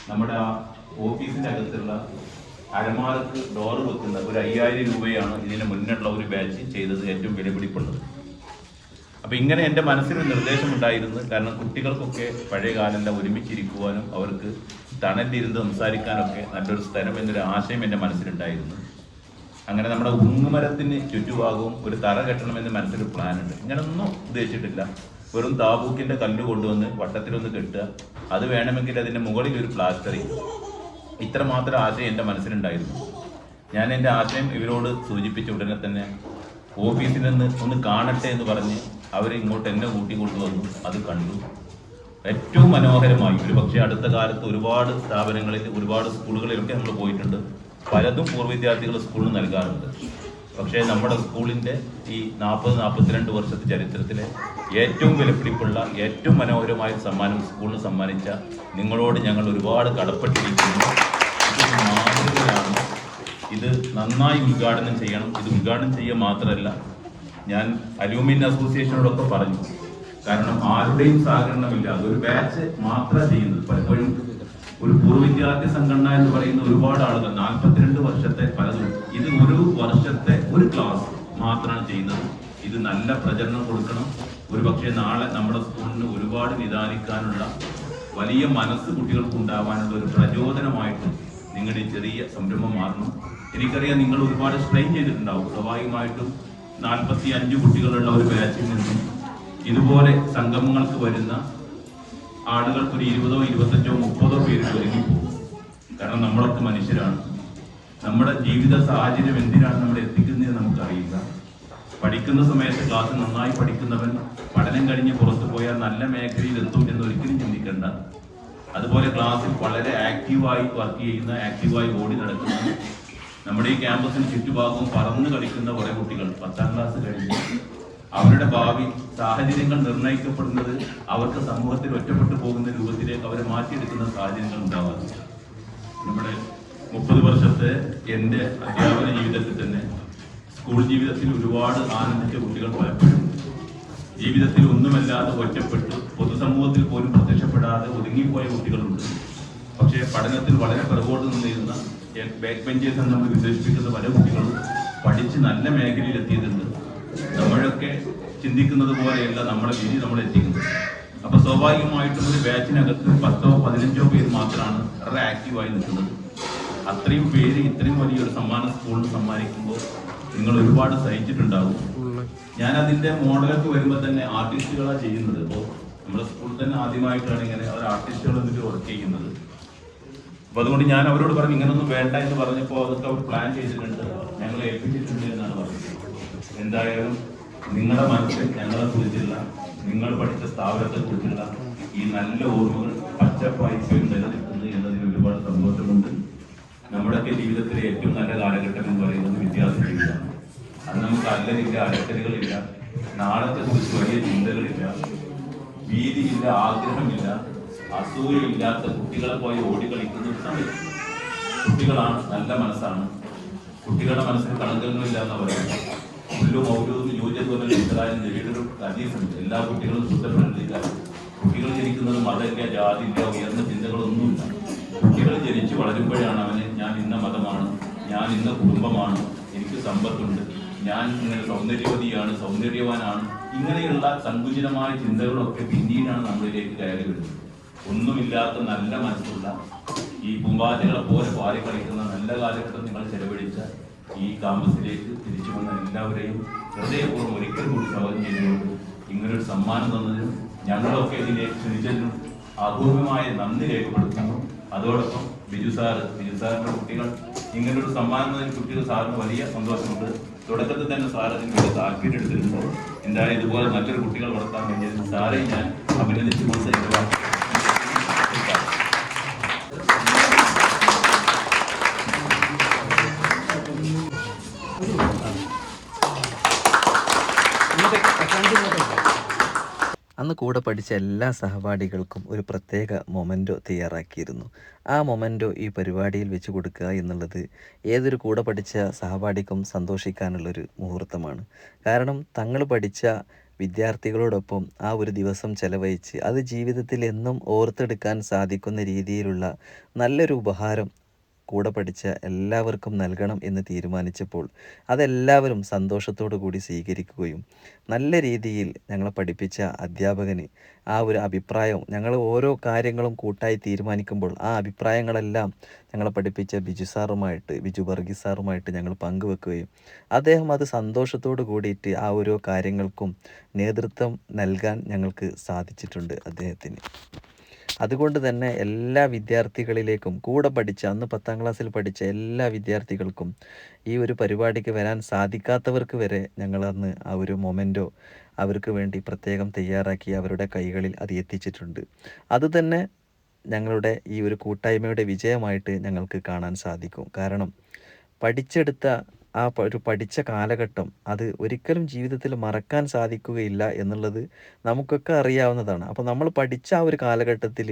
നമ്മുടെ ആ ഓഫീസിന്റെ അകത്തുള്ള അലമാരക്ക് ഡോറ് വെക്കുന്ന ഒരു 5000 രൂപയാണ് ഇതിന് മുന്നുള്ള ഒരു ബാച്ച് ചെയ്തത് ഏറ്റവും വിലപിടിപ്പുള്ളത്. അപ്പൊ ഇങ്ങനെ എൻ്റെ മനസ്സിലൊരു നിർദ്ദേശമുണ്ടായിരുന്നു. കാരണം കുട്ടികൾക്കൊക്കെ പഴയ കാലമെല്ലാം ഒരുമിച്ചിരിക്കുവാനും അവർക്ക് തണലിരുന്ന് സംസാരിക്കാനൊക്കെ നല്ലൊരു സ്ഥലം എന്നൊരു ആശയം എൻ്റെ മനസ്സിലുണ്ടായിരുന്നു. അങ്ങനെ നമ്മുടെ ഉങ്ങുമരത്തിന് ചുറ്റുഭാഗവും ഒരു തറ കെട്ടണമെന്ന് മനസ്സിലൊരു പ്ലാൻ ഉണ്ട്. ഇങ്ങനൊന്നും ഉദ്ദേശിച്ചിട്ടില്ല. വെറും താബൂക്കിൻ്റെ കല്ല് കൊണ്ടുവന്ന് വട്ടത്തിലൊന്ന് കെട്ടുക, അത് വേണമെങ്കിൽ അതിൻ്റെ മുകളിൽ ഒരു പ്ലാസ്റ്ററിങ്, ഇത്രമാത്രം ആശയം എൻ്റെ മനസ്സിലുണ്ടായിരുന്നു. ഞാൻ എൻ്റെ ആശയം ഇവരോട് സൂചിപ്പിച്ച ഉടനെ തന്നെ ഓഫീസിൽ നിന്ന് ഒന്ന് കാണട്ടെ എന്ന് പറഞ്ഞ് അവർ ഇങ്ങോട്ട് എന്നെ കൂട്ടിക്കൊണ്ടുവന്നു. അത് കണ്ടു. ഏറ്റവും മനോഹരമായി, ഒരു പക്ഷേ അടുത്ത കാലത്ത് ഒരുപാട് സ്ഥാപനങ്ങളിൽ ഒരുപാട് സ്കൂളുകളിലൊക്കെ നമ്മൾ പോയിട്ടുണ്ട്. പലതും പൂർവ്വ വിദ്യാർത്ഥികൾ സ്കൂളിന് നൽകാറുണ്ട്. പക്ഷേ നമ്മുടെ സ്കൂളിൻ്റെ ഈ 42 വർഷത്തെ ചരിത്രത്തിലെ ഏറ്റവും വിലപിടിപ്പുള്ള ഏറ്റവും മനോഹരമായ സമ്മാനം സ്കൂളിന് സമ്മാനിച്ച നിങ്ങളോട് ഞങ്ങൾ ഒരുപാട് കടപ്പെട്ടിരിക്കുന്നു. ഇത് മാതൃകയാണ്. ഇത് നന്നായി ഉദ്ഘാടനം ചെയ്യണം. ഇത് ഉദ്ഘാടനം ചെയ്യുക മാത്രമല്ല, ഞാൻ അലൂമിനിയം അസോസിയേഷനോടൊക്കെ പറഞ്ഞു. കാരണം ആരുടെയും സഹകരണമില്ല, അതൊരു ബാച്ച് മാത്രം ചെയ്യുന്നത്. പലപ്പോഴും ഒരു പൂർവ്വ വിദ്യാർത്ഥി സംഘടന എന്ന് പറയുന്ന ഒരുപാട് ആളുകൾ 42 വർഷത്തെ പലതും, ഇത് ഒരു വർഷത്തെ ഒരു ക്ലാസ് മാത്രമാണ് ചെയ്യുന്നത്. ഇത് നല്ല പ്രചരണം കൊടുക്കണം. ഒരു പക്ഷേ നാളെ നമ്മുടെ സ്കൂളിന് ഒരുപാട് നിദാനിക്കാനുള്ള വലിയ മനസ്സ് കുട്ടികൾക്ക് ഉണ്ടാവാനുള്ള ഒരു പ്രചോദനമായിട്ട് നിങ്ങളുടെ ചെറിയ സംരംഭം മാറണം. എനിക്കറിയാം നിങ്ങൾ ഒരുപാട് സ്ട്രെയിൻ ചെയ്തിട്ടുണ്ടാവും. സ്വാഭാവികമായിട്ടും 45 കുട്ടികളുള്ള ഒരു ബാച്ചിൽ നിന്നും ഇതുപോലെ സംഗമങ്ങൾക്ക് വരുന്ന ആളുകൾക്ക് ഒരു 20, 25, 30 പേര് ഒരുങ്ങിപ്പോകും. കാരണം നമ്മളൊക്കെ മനുഷ്യരാണ്. നമ്മുടെ ജീവിത സാഹചര്യം എന്തിനാണ് നമ്മൾ എത്തിക്കുന്നത് നമുക്കറിയില്ല. പഠിക്കുന്ന സമയത്ത് ക്ലാസ് നന്നായി പഠിക്കുന്നവൻ പഠനം കഴിഞ്ഞ് പുറത്തു പോയാൽ നല്ല മേഖലയിൽ എത്തും എന്ന് ഒരിക്കലും ചിന്തിക്കേണ്ട. അതുപോലെ ക്ലാസ്സിൽ വളരെ ആക്റ്റീവായി വർക്ക് ചെയ്യുന്ന, ആക്റ്റീവായി ഓടി നടക്കുന്ന, നമ്മുടെ ഈ ക്യാമ്പസിന് ചുറ്റുഭാഗവും പറന്ന് കളിക്കുന്ന കുറേ കുട്ടികൾ 10ാം ക്ലാസ് കഴിഞ്ഞ് അവരുടെ ഭാവി സാഹചര്യങ്ങൾ നിർണ്ണയിക്കപ്പെടുന്നത് അവർക്ക് സമൂഹത്തിൽ ഒറ്റപ്പെട്ടു പോകുന്ന രൂപത്തിലേക്ക് അവരെ മാറ്റിയെടുക്കുന്ന സാഹചര്യങ്ങൾ ഉണ്ടാവാറുണ്ട്. നമ്മുടെ 30 വർഷത്തെ എൻ്റെ അധ്യാപന ജീവിതത്തിൽ തന്നെ സ്കൂൾ ജീവിതത്തിൽ ഒരുപാട് ആനന്ദിച്ച കുട്ടികൾ പലപ്പോഴും ജീവിതത്തിൽ ഒന്നുമല്ലാതെ ഒറ്റപ്പെട്ട് പൊതുസമൂഹത്തിൽ പോലും പ്രത്യക്ഷപ്പെടാതെ ഒതുങ്ങിപ്പോയ കുട്ടികളുണ്ട്. പക്ഷേ പഠനത്തിൽ വളരെ പിറകോട്ട് നിന്നിരുന്ന ബാക്ക് ബെഞ്ചേഴ്സ് എന്ന് നമ്മൾ വിശേഷിപ്പിക്കുന്ന പല കുട്ടികളും പഠിച്ച് നല്ല മേഖലയിൽ എത്തിയിട്ടുണ്ട്. നമ്മളൊക്കെ ചിന്തിക്കുന്നത് പോലെയല്ല നമ്മളെ വിധി നമ്മളെ എത്തിക്കുന്നത്. അപ്പോൾ സ്വാഭാവികമായിട്ടും ഒരു ബാച്ചിനകത്ത് 10ഓ 15ഓ പേര് മാത്രമാണ് വളരെ ആക്റ്റീവായി നിൽക്കുന്നത്. അത്രയും പേര് ഇത്രയും വലിയൊരു സമ്മാനം സ്കൂളിന് സമ്മാനിക്കുമ്പോൾ നിങ്ങൾ ഒരുപാട് സഹിച്ചിട്ടുണ്ടാകും. ഞാനതിൻ്റെ മോഡലൊക്കെ വരുമ്പോൾ തന്നെ ആർട്ടിസ്റ്റുകളാണ് ചെയ്യുന്നത്. ഇപ്പോൾ നമ്മുടെ സ്കൂളിൽ തന്നെ ആദ്യമായിട്ടാണ് ഇങ്ങനെ അവർ ആർട്ടിസ്റ്റുകൾ എന്നിട്ട് വർക്ക് ചെയ്യുന്നത്. അപ്പോൾ അതുകൊണ്ട് ഞാൻ അവരോട് പറഞ്ഞു ഇങ്ങനൊന്നും വേണ്ട എന്ന് പറഞ്ഞപ്പോൾ അതൊക്കെ അവർ പ്ലാൻ ചെയ്തിട്ടുണ്ട്, ഞങ്ങൾ ഏൽപ്പിച്ചിട്ടുണ്ട് എന്നാണ് പറഞ്ഞത്. എന്തായാലും നിങ്ങളുടെ മനസ്സിൽ ഞങ്ങളെ കുറിച്ചുള്ള, നിങ്ങൾ പഠിച്ച സ്ഥാപനത്തെ കുറിച്ചുള്ള ഈ നല്ല ഓർമ്മകൾ പച്ചപ്പായി നിലനിൽക്കുന്നു എന്നതിന് ഒരുപാട് സന്തോഷമുണ്ട്. നമ്മുടെയൊക്കെ ജീവിതത്തിലെ ഏറ്റവും നല്ല കാലഘട്ടം എന്ന് പറയുന്നത് വിദ്യാർത്ഥി ജീവിതമാണ്. അത് നമുക്ക് അല്ലലില്ല, അലക്കലുകളില്ല, നാളത്തെ കുറിച്ച് വലിയ ചിന്തകളില്ല, ഭീതിയില്ല, ആഗ്രഹമില്ല, അസൂയയില്ലാത്ത കുട്ടികളെ പോയി ഓടിക്കളിക്കുന്ന ഒരു സമയം. കുട്ടികളാണ്, നല്ല മനസ്സാണ്. കുട്ടികളുടെ മനസ്സിൽ കളങ്കങ്ങളില്ല എന്ന് പറയുന്നത് പുല്ലും ഔദ്യോഗിക യോജ്യതുപോലെ ഒരു ഹദീസുണ്ട്. എല്ലാ കുട്ടികളും ശുദ്ധപ്പെട്ടില്ല. കുട്ടികൾ ജനിക്കുന്നത് മതമില്ല, ജാതിയില്ല, ഉയർന്ന ചിന്തകളൊന്നുമില്ല. കുട്ടികൾ ജനിച്ചു വളരുമ്പോഴാണ് അവന് ഞാൻ ഇന്ന മതമാണ്, ഞാൻ ഇന്ന കുടുംബമാണ്, എനിക്ക് സമ്പത്തുണ്ട്, ഞാൻ ഇങ്ങനെ സൗന്ദര്യവതിയാണ്, സൗന്ദര്യവാനാണ്, ഇങ്ങനെയുള്ള സങ്കുചിതമായ ചിന്തകളൊക്കെ പിന്നീടാണ് നമ്മളിലേക്ക് കയറി വരുന്നത്. ഒന്നുമില്ലാത്ത നല്ല മനസ്സുള്ള ഈ പൂമ്പാറ്റകളെ പോലെ പാറി കളിക്കുന്ന നല്ല കാലഘട്ടം നിങ്ങൾ ചെലവഴിച്ച ഈ ക്യാമ്പസിലേക്ക് തിരിച്ചു വന്ന എല്ലാവരെയും ഹൃദയപൂർവ്വം ഒരിക്കൽ കൂടി സ്വാഗതം ചെയ്തുകൊണ്ട് ഇങ്ങനൊരു സമ്മാനം തന്നതിനും ഞങ്ങളൊക്കെ ഇതിലേക്ക് ക്ഷണിച്ചതിനും അപൂർവമായ നന്ദി രേഖപ്പെടുത്തുന്നു. അതോടൊപ്പം ബിജു സാറിന്റെ കുട്ടികൾ ഇങ്ങനൊരു സമ്മാനം തന്നതിന് കുട്ടികൾ സാറിന് വലിയ സന്തോഷമുണ്ട്. തുടക്കത്തിൽ തന്നെ സാർ അതിന് വലിയ താല്പര്യം എടുത്തിട്ടുണ്ട്. എന്തായാലും ഇതുപോലെ നല്ലൊരു കുട്ടികൾ വളർത്താൻ വേണ്ടിയത് സാറെ ഞാൻ അഭിനന്ദിച്ചുകൊണ്ട് അന്ന് കൂടെ പഠിച്ച എല്ലാ സഹപാഠികൾക്കും ഒരു പ്രത്യേക മൊമെൻറ്റോ തയ്യാറാക്കിയിരുന്നു. ആ മൊമെൻറ്റോ ഈ പരിപാടിയിൽ വെച്ച് കൊടുക്കുക എന്നുള്ളത് ഏതൊരു കൂടെ പഠിച്ച സഹപാഠിക്കും സന്തോഷിക്കാനുള്ളൊരു മുഹൂർത്തമാണ്. കാരണം തങ്ങൾ പഠിച്ച വിദ്യാർത്ഥികളോടൊപ്പം ആ ഒരു ദിവസം ചെലവഴിച്ച് അത് ജീവിതത്തിൽ എന്നും ഓർത്തെടുക്കാൻ സാധിക്കുന്ന രീതിയിലുള്ള നല്ലൊരു ഉപഹാരം കൂടെ പഠിച്ച എല്ലാവർക്കും നൽകണം എന്ന് തീരുമാനിച്ചപ്പോൾ അതെല്ലാവരും സന്തോഷത്തോടു കൂടി സ്വീകരിക്കുകയും നല്ല രീതിയിൽ ഞങ്ങളെ പഠിപ്പിച്ച അധ്യാപകന് ആ ഒരു അഭിപ്രായം, ഞങ്ങൾ ഓരോ കാര്യങ്ങളും കൂട്ടായി തീരുമാനിക്കുമ്പോൾ ആ അഭിപ്രായങ്ങളെല്ലാം ഞങ്ങളെ പഠിപ്പിച്ച ബിജു വർഗീസ് സാറുമായിട്ട് ഞങ്ങൾ പങ്കുവെക്കുകയും അദ്ദേഹം അത് സന്തോഷത്തോടു കൂടിയിട്ട് ആ ഓരോ കാര്യങ്ങൾക്കും നേതൃത്വം നൽകാൻ ഞങ്ങൾക്ക് സാധിച്ചിട്ടുണ്ട് അദ്ദേഹത്തിന്. അതുകൊണ്ട് തന്നെ എല്ലാ വിദ്യാർത്ഥികളിലേക്കും കൂടെ പഠിച്ച, അന്ന് 10ാം ക്ലാസ്സിൽ പഠിച്ച എല്ലാ വിദ്യാർത്ഥികൾക്കും ഈ ഒരു പരിപാടിക്ക് വരാൻ സാധിക്കാത്തവർക്ക് വരെ ഞങ്ങളന്ന് ആ ഒരു മൊമെൻറ്റോ അവർക്ക് വേണ്ടി പ്രത്യേകം തയ്യാറാക്കി അവരുടെ കൈകളിൽ അത് എത്തിച്ചിട്ടുണ്ട്. അതുതന്നെ ഞങ്ങളുടെ ഈ ഒരു കൂട്ടായ്മയുടെ വിജയമായിട്ട് ഞങ്ങൾക്ക് കാണാൻ സാധിക്കും. കാരണം പഠിച്ചെടുത്ത ആ ഒരു പഠിച്ച കാലഘട്ടം അത് ഒരിക്കലും ജീവിതത്തിൽ മറക്കാൻ സാധിക്കുകയില്ല എന്നുള്ളത് നമുക്കൊക്കെ അറിയാവുന്നതാണ്. അപ്പോൾ നമ്മൾ പഠിച്ച ആ ഒരു കാലഘട്ടത്തിൽ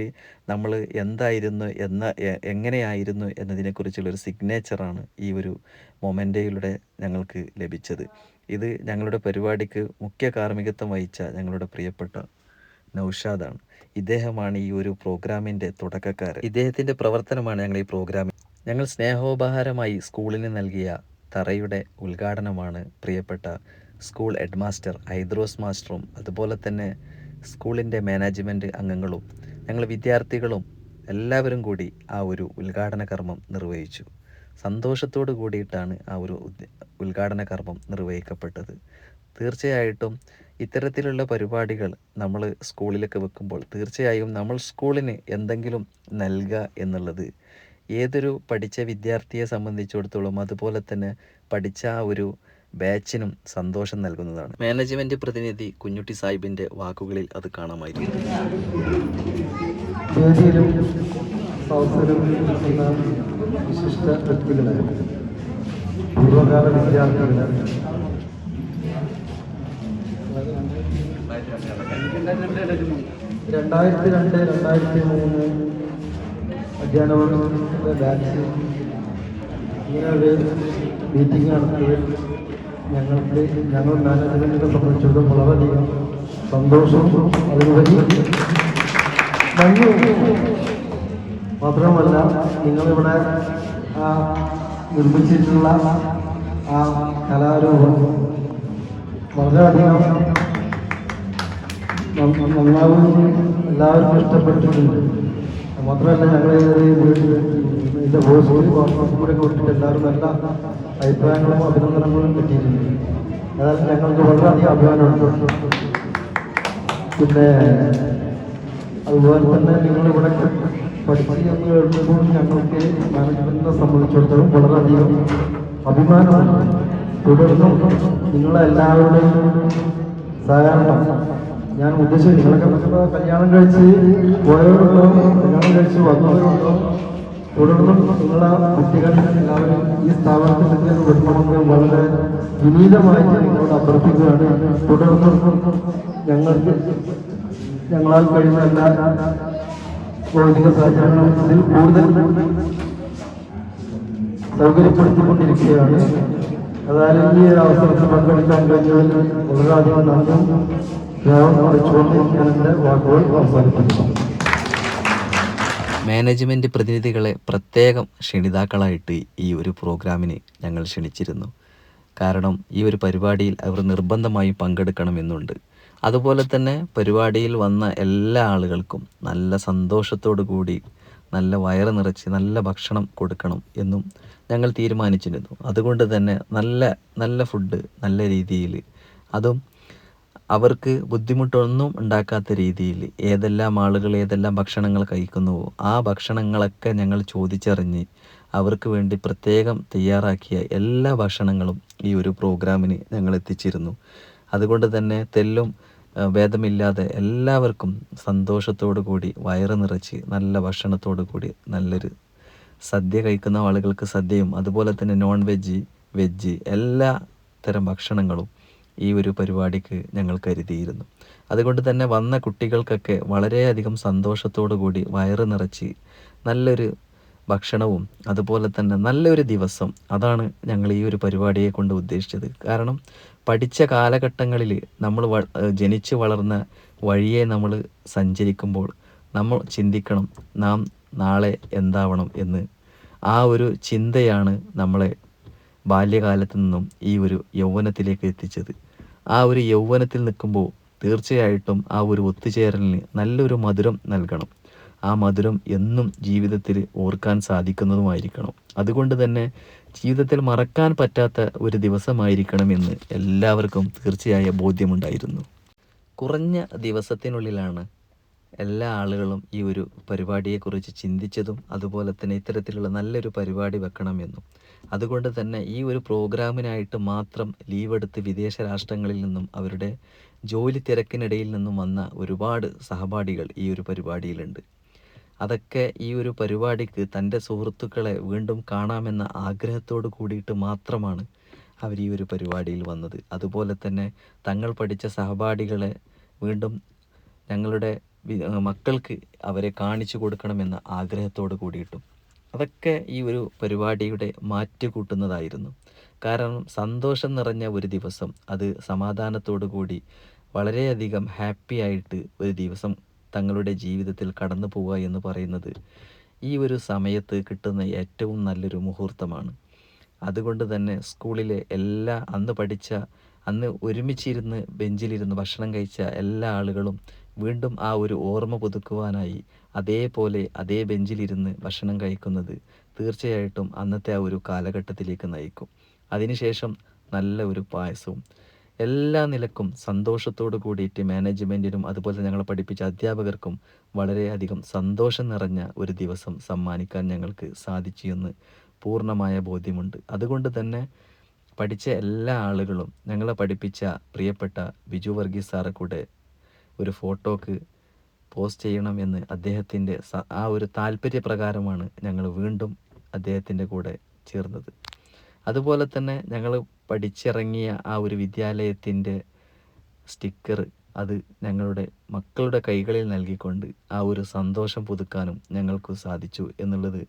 നമ്മൾ എന്തായിരുന്നു എങ്ങനെയായിരുന്നു എന്നതിനെക്കുറിച്ചുള്ളൊരു സിഗ്നേച്ചറാണ് ഈ ഒരു മൊമെൻറ്റോയിലൂടെ ഞങ്ങൾക്ക് ലഭിച്ചത്. ഇത് ഞങ്ങളുടെ പരിപാടിക്ക് മുഖ്യ കാർമ്മികത്വം വഹിച്ച ഞങ്ങളുടെ പ്രിയപ്പെട്ട നൗഷാദാണ്. ഇദ്ദേഹമാണ് ഈ ഒരു പ്രോഗ്രാമിൻ്റെ തുടക്കക്കാരൻ. ഇദ്ദേഹത്തിൻ്റെ പ്രവർത്തനമാണ് ഞങ്ങൾ ഈ പ്രോഗ്രാമിൽ ഞങ്ങൾ സ്നേഹോപഹാരമായി സ്കൂളിന് നൽകിയ തറയുടെ ഉദ്ഘാടനമാണ് പ്രിയപ്പെട്ട സ്കൂൾ ഹെഡ് മാസ്റ്റർ ഐദ്രോസ് മാസ്റ്ററും അതുപോലെ തന്നെ സ്കൂളിൻ്റെ മാനേജ്മെൻറ്റ് അംഗങ്ങളും ഞങ്ങൾ വിദ്യാർത്ഥികളും എല്ലാവരും കൂടി ആ ഒരു ഉദ്ഘാടന കർമ്മം നിർവഹിച്ചു. സന്തോഷത്തോടു കൂടിയിട്ടാണ് ആ ഒരു ഉദ്ഘാടന കർമ്മം നിർവഹിക്കപ്പെട്ടത്. തീർച്ചയായിട്ടും ഇത്തരത്തിലുള്ള പരിപാടികൾ നമ്മൾ സ്കൂളിലൊക്കെ വെക്കുമ്പോൾ തീർച്ചയായും നമ്മൾ സ്കൂളിന് എന്തെങ്കിലും നൽകുക എന്നുള്ളത് ഏതൊരു പഠിച്ച വിദ്യാർത്ഥിയെ സംബന്ധിച്ചിടത്തോളം അതുപോലെ തന്നെ പഠിച്ച ആ ഒരു ബാച്ചിനും സന്തോഷം നൽകുന്നതാണ്. മാനേജ്മെന്റ് പ്രതിനിധി കുഞ്ഞുട്ടി സാഹിബിന്റെ വാക്കുകളിൽ അത് കാണാമായിരുന്നു. വിശിഷ്ട വ്യക്തികളെ, പൂർവ്വകാല വിദ്യാർത്ഥികളെ, 2002-2003 അധ്യയന വർഷത്തിലെ ബാച്ച് ഇങ്ങനെ ഒരു മീറ്റിംഗ് നടത്തിയതിൽ ഞങ്ങൾ മാനേജ്മെൻറ്റിനെ സംബന്ധിച്ചിടത്തോളം വളരെയധികം സന്തോഷവും അതിനുപരി നന്ദിയും. മാത്രമല്ല നിങ്ങളിവിടെ നിർമ്മിച്ചിട്ടുള്ള ആ കലാരൂപം വളരെയധികം നന്നാവും എല്ലാവർക്കും ഇഷ്ടപ്പെട്ടിട്ടുണ്ട്. മാത്രമല്ല ഞങ്ങൾ ഇതിൻ്റെ വോയിസ് കൂടെ വിട്ടിട്ട് എല്ലാവരും നല്ല അഭിപ്രായങ്ങളും അഭിനന്ദനങ്ങളും കിട്ടിയിട്ടുണ്ട്. അതായത് ഞങ്ങൾക്ക് വളരെയധികം അഭിമാനമുണ്ട്. പിന്നെ അതുപോലെ തന്നെ നിങ്ങളിവിടെ പഠിച്ച് എന്ന് കേൾക്കുമ്പോൾ ഞങ്ങൾക്ക് മാനേജ്മെൻറ്റിനെ സംബന്ധിച്ചിടത്തോളം വളരെയധികം അഭിമാനമാണ്. തുടർന്നും നിങ്ങളെല്ലാവരുടെയും സഹകരണം ഞാൻ ഉദ്ദേശിച്ചു. നിങ്ങളൊക്കെ കല്യാണം കഴിച്ച് പോയവരുണ്ടോ, കല്യാണം കഴിച്ച് വന്നവരുണ്ടോ, തുടർന്നും നിങ്ങളെ കുട്ടികൾ എല്ലാവരും ഈ സ്ഥാപനത്തിൽ വരണമെന്ന് വളരെ വിനീതമായിട്ട് നിങ്ങളോട് അഭ്യർത്ഥിക്കുകയാണ്. തുടർന്നും ഞങ്ങളാൽ കഴിയുന്ന എല്ലാ ഭൗതിക സാഹചര്യങ്ങളിൽ കൂടുതൽ സൗകര്യപ്പെടുത്തിക്കൊണ്ടിരിക്കുകയാണ്. അതായത് ഈ അവസരത്തിൽ പങ്കെടുക്കാൻ കഴിഞ്ഞതിൽ വളരെയധികം നന്ദിയും അറിയിച്ചുകൊണ്ട് ഞാൻ എൻ്റെ വാക്കുകൾ അവസാനിപ്പിക്കുന്നു. മാനേജ്മെൻറ്റ് പ്രതിനിധികളെ പ്രത്യേകം ക്ഷണിതാക്കളായിട്ട് ഈ ഒരു പ്രോഗ്രാമിന് ഞങ്ങൾ ക്ഷണിച്ചിരുന്നു. കാരണം ഈ ഒരു പരിപാടിയിൽ അവർ നിർബന്ധമായും പങ്കെടുക്കണമെന്നുണ്ട്. അതുപോലെ തന്നെ പരിപാടിയിൽ വന്ന എല്ലാ ആളുകൾക്കും നല്ല സന്തോഷത്തോടു കൂടി നല്ല വയറ് നിറച്ച് നല്ല ഭക്ഷണം കൊടുക്കണം എന്നും ഞങ്ങൾ തീരുമാനിച്ചിരുന്നു. അതുകൊണ്ട് തന്നെ നല്ല ഫുഡ് നല്ല രീതിയിൽ, അതും അവർക്ക് ബുദ്ധിമുട്ടൊന്നും ഉണ്ടാക്കാത്ത രീതിയിൽ ഏതെല്ലാം ആളുകൾ ഏതെല്ലാം ഭക്ഷണങ്ങൾ കഴിക്കുന്നുവോ ആ ഭക്ഷണങ്ങളൊക്കെ ഞങ്ങൾ ചോദിച്ചറിഞ്ഞ് അവർക്ക് വേണ്ടി പ്രത്യേകം തയ്യാറാക്കിയ എല്ലാ ഭക്ഷണങ്ങളും ഈ ഒരു പ്രോഗ്രാമിന് ഞങ്ങൾ എത്തിച്ചിരുന്നു. അതുകൊണ്ട് തന്നെ തെല്ലും ഭേദമില്ലാതെ എല്ലാവർക്കും സന്തോഷത്തോടു കൂടി വയറ് നിറച്ച് നല്ല ഭക്ഷണത്തോടു കൂടി നല്ലൊരു സദ്യ കഴിക്കുന്ന ആളുകൾക്ക് സദ്യയും അതുപോലെ തന്നെ നോൺ വെജ് എല്ലാ തരം ഭക്ഷണങ്ങളും ഈ ഒരു പരിപാടിക്ക് ഞങ്ങൾ കരുതിയിരുന്നു. അതുകൊണ്ട് തന്നെ വന്ന കുട്ടികൾക്കൊക്കെ വളരെയധികം സന്തോഷത്തോടു കൂടി വയറ് നിറച്ച് നല്ലൊരു ഭക്ഷണവും അതുപോലെ തന്നെ നല്ലൊരു ദിവസം, അതാണ് ഞങ്ങൾ ഈ ഒരു പരിപാടിയെ കൊണ്ട് ഉദ്ദേശിച്ചത്. കാരണം പഠിച്ച കാലഘട്ടങ്ങളിൽ നമ്മൾ ജനിച്ചു വളർന്ന വഴിയെ നമ്മൾ സഞ്ചരിക്കുമ്പോൾ നമ്മൾ ചിന്തിക്കണം നാം നാളെ എന്താവണം എന്ന്. ആ ഒരു ചിന്തയാണ് നമ്മളെ ബാല്യകാലത്ത് നിന്നും ഈ ഒരു യൗവനത്തിലേക്ക് എത്തിച്ചത്. ആ ഒരു യൗവനത്തിൽ നിൽക്കുമ്പോൾ തീർച്ചയായിട്ടും ആ ഒരു ഒത്തുചേരലിന് നല്ലൊരു മധുരം നൽകണം. ആ മധുരം എന്നും ജീവിതത്തിൽ ഓർക്കാൻ സാധിക്കുന്നതുമായിരിക്കണം. അതുകൊണ്ട് തന്നെ ജീവിതത്തിൽ മറക്കാൻ പറ്റാത്ത ഒരു ദിവസമായിരിക്കണമെന്ന് എല്ലാവർക്കും തീർച്ചയായ ബോധ്യമുണ്ടായിരുന്നു. കുറഞ്ഞ ദിവസത്തിനുള്ളിലാണ് എല്ലാ ആളുകളും ഈ ഒരു പരിപാടിയെക്കുറിച്ച് ചിന്തിച്ചതും അതുപോലെ തന്നെ ഇത്തരത്തിലുള്ള നല്ലൊരു പരിപാടി വെക്കണമെന്നും. അതുകൊണ്ട് തന്നെ ഈ ഒരു പ്രോഗ്രാമിനായിട്ട് മാത്രം ലീവെടുത്ത് വിദേശ രാഷ്ട്രങ്ങളിൽ നിന്നും അവരുടെ ജോലി തിരക്കിനിടയിൽ നിന്നും വന്ന ഒരുപാട് സഹപാഠികൾ ഈ ഒരു പരിപാടിയിലുണ്ട്. അതൊക്കെ ഈ ഒരു പരിപാടിക്ക് തൻ്റെ സുഹൃത്തുക്കളെ വീണ്ടും കാണാമെന്ന ആഗ്രഹത്തോട് കൂടിയിട്ട് മാത്രമാണ് അവർ ഈ ഒരു പരിപാടിയിൽ വന്നത്. അതുപോലെ തന്നെ തങ്ങൾ പഠിച്ച സഹപാഠികളെ വീണ്ടും ഞങ്ങളുടെ മക്കൾക്ക് അവരെ കാണിച്ചു കൊടുക്കണമെന്ന ആഗ്രഹത്തോട് കൂടിയിട്ടും അതൊക്കെ ഈ ഒരു പരിപാടിയുടെ മാറ്റ് കൂട്ടുന്നതായിരുന്നു. കാരണം സന്തോഷം നിറഞ്ഞ ഒരു ദിവസം, അത് സമാധാനത്തോടു കൂടി വളരെയധികം ഹാപ്പി ആയിട്ട് ഒരു ദിവസം തങ്ങളുടെ ജീവിതത്തിൽ കടന്നു പോവുക എന്ന് പറയുന്നത് ഈ ഒരു സമയത്ത് കിട്ടുന്ന ഏറ്റവും നല്ലൊരു മുഹൂർത്തമാണ്. അതുകൊണ്ട് തന്നെ സ്കൂളിലെ അന്ന് ഒരുമിച്ചിരുന്ന് ബെഞ്ചിലിരുന്ന് ഭക്ഷണം കഴിച്ച എല്ലാ ആളുകളും വീണ്ടും ആ ഒരു ഓർമ്മ പുതുക്കുവാനായി അതേപോലെ അതേ ബെഞ്ചിലിരുന്ന് ഭക്ഷണം കഴിക്കുന്നത് തീർച്ചയായിട്ടും അന്നത്തെ ആ ഒരു കാലഘട്ടത്തിലേക്ക് നയിക്കും. അതിനുശേഷം നല്ല ഒരു പായസവും എല്ലാ നിലക്കും സന്തോഷത്തോടു കൂടിയിട്ട് മാനേജ്മെൻറ്റിനും അതുപോലെ ഞങ്ങളെ പഠിപ്പിച്ച അധ്യാപകർക്കും വളരെയധികം സന്തോഷം നിറഞ്ഞ ഒരു ദിവസം സമ്മാനിക്കാൻ ഞങ്ങൾക്ക് സാധിച്ചു എന്ന് പൂർണ്ണമായ ബോധ്യമുണ്ട്. അതുകൊണ്ട് തന്നെ പഠിച്ച എല്ലാ ആളുകളും ഞങ്ങളെ പഠിപ്പിച്ച പ്രിയപ്പെട്ട ബിജു വർഗീസ് സാറെ കൂടെ ഒരു ഫോട്ടോക്ക് പോസ്റ്റ് ചെയ്യണമെന്ന് അദ്ദേഹത്തിൻ്റെ ആ ഒരു താല്പര്യപ്രകാരമാണ് ഞങ്ങൾ വീണ്ടും അദ്ദേഹത്തിൻ്റെ കൂടെ ചേർന്നത്. അതുപോലെ തന്നെ ഞങ്ങൾ പഠിച്ചിറങ്ങിയ ആ ഒരു വിദ്യാലയത്തിൻ്റെ സ്റ്റിക്കർ അത് ഞങ്ങളുടെ മക്കളുടെ കൈകളിൽ നൽകിക്കൊണ്ട് ആ ഒരു സന്തോഷം പുതുക്കാനും ഞങ്ങൾക്ക് സാധിച്ചു എന്നുള്ളത്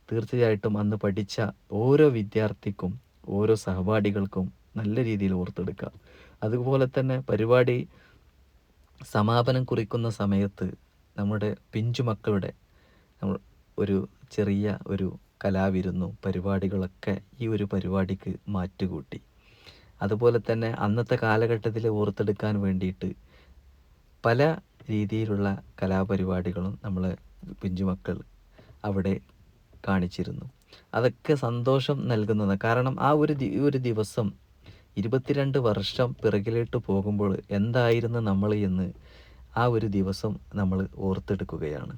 തീർച്ചയായിട്ടും അന്ന് പഠിച്ച ഓരോ വിദ്യാർത്ഥിക്കും ഓരോ സഹപാഠികൾക്കും നല്ല രീതിയിൽ ഓർത്തെടുക്കാം. അതുപോലെ തന്നെ പരിപാടി സമാപനം കുറിക്കുന്ന സമയത്ത് നമ്മുടെ പിഞ്ചുമക്കളുടെ ഒരു ചെറിയ ഒരു കലാവിരുന്നും പരിപാടികളൊക്കെ ഈ ഒരു പരിപാടിക്ക് മാറ്റുകൂട്ടി. അതുപോലെ തന്നെ അന്നത്തെ കാലഘട്ടത്തിൽ ഓർത്തെടുക്കാൻ വേണ്ടിയിട്ട് പല രീതിയിലുള്ള കലാപരിപാടികളും നമ്മൾ പിഞ്ചുമക്കൾ അവിടെ കാണിച്ചിരുന്നു. അതൊക്കെ സന്തോഷം നൽകുന്നതാണ്. കാരണം ആ ഒരു ദിവസം 22 വർഷം പിറകിലേക്ക് പോകുമ്പോൾ എന്തായിരുന്നു നമ്മൾ എന്ന് ആ ഒരു ദിവസം നമ്മൾ ഓർത്തെടുക്കുകയാണ്.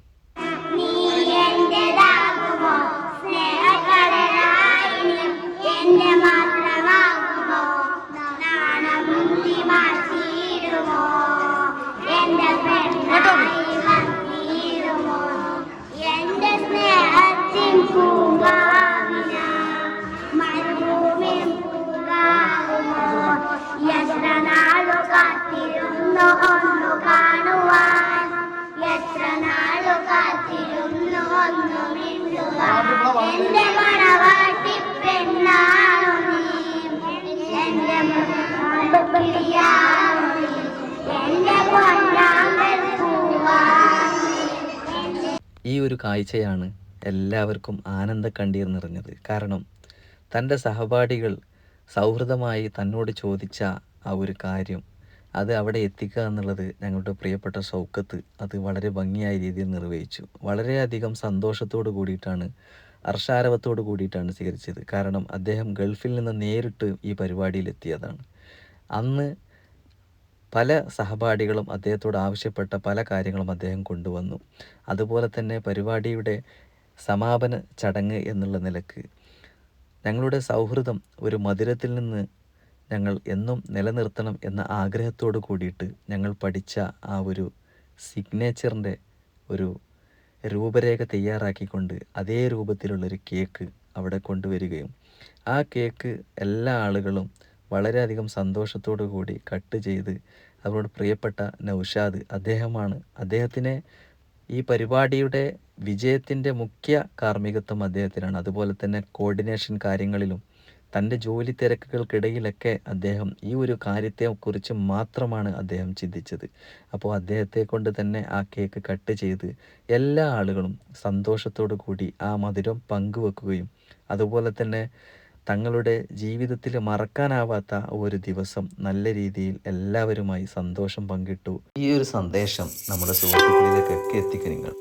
ഈ ഒരു കാഴ്ചയാണ് എല്ലാവർക്കും ആനന്ദക്കണ്ണീർ നിറഞ്ഞത്. കാരണം തൻ്റെ സഹപാഠികൾ സൗഹൃദമായി തന്നോട് ചോദിച്ച ആ ഒരു കാര്യം അത് അവിടെ എത്തിക്കുക എന്നുള്ളത് ഞങ്ങളുടെ പ്രിയപ്പെട്ട ഷൗക്കത്ത് അത് വളരെ ഭംഗിയായ രീതിയിൽ നിർവഹിച്ചു. വളരെയധികം സന്തോഷത്തോട് കൂടിയിട്ടാണ്, ഹർഷാരവത്തോട് കൂടിയിട്ടാണ് സ്വീകരിച്ചത്. കാരണം അദ്ദേഹം ഗൾഫിൽ നിന്ന് നേരിട്ട് ഈ പരിപാടിയിലെത്തിയതാണ്. അന്ന് പല സഹപാഠികളും അദ്ദേഹത്തോട് ആവശ്യപ്പെട്ട പല കാര്യങ്ങളും അദ്ദേഹം കൊണ്ടുവന്നു. അതുപോലെ തന്നെ പരിപാടിയുടെ സമാപന ചടങ്ങ് എന്നുള്ള നിലക്ക് ഞങ്ങളുടെ സൗഹൃദം ഒരു മധുരത്തിൽ നിന്ന് ഞങ്ങൾ എന്നും നിലനിർത്തണം എന്ന ആഗ്രഹത്തോട് കൂടിയിട്ട് ഞങ്ങൾ പഠിച്ച ആ ഒരു സിഗ്നേച്ചറിൻ്റെ ഒരു രൂപരേഖ തയ്യാറാക്കിക്കൊണ്ട് അതേ രൂപത്തിലുള്ളൊരു കേക്ക് അവിടെ കൊണ്ടുവരികയും ആ കേക്ക് എല്ലാ ആളുകളും വളരെയധികം സന്തോഷത്തോടു കൂടി കട്ട് ചെയ്ത് അവരോട് പ്രിയപ്പെട്ട നൗഷാദ് അദ്ദേഹത്തിനെ ഈ പരിപാടിയുടെ വിജയത്തിൻ്റെ മുഖ്യ കാർമ്മികത്വം അദ്ദേഹത്തിനാണ്. അതുപോലെ തന്നെ കോർഡിനേഷൻ കാര്യങ്ങളിലും തൻ്റെ ജോലി തിരക്കുകൾക്കിടയിലൊക്കെ അദ്ദേഹം ഈ ഒരു കാര്യത്തെക്കുറിച്ച് മാത്രമാണ് അദ്ദേഹം ചിന്തിച്ചത്. അപ്പോൾ അദ്ദേഹത്തെ കൊണ്ട് തന്നെ ആ കേക്ക് കട്ട് ചെയ്ത് എല്ലാ ആളുകളും സന്തോഷത്തോടു കൂടി ആ മധുരം പങ്കുവെക്കുകയും അതുപോലെ തന്നെ തങ്ങളുടെ ജീവിതത്തിൽ മറക്കാനാവാത്ത ഒരു ദിവസം നല്ല രീതിയിൽ എല്ലാവരുമായി സന്തോഷം പങ്കിട്ടു. ഈ ഒരു സന്ദേശം നമ്മുടെ സുഹൃത്തുക്കളിലേക്കൊക്കെ എത്തിക്കുക നിങ്ങൾ.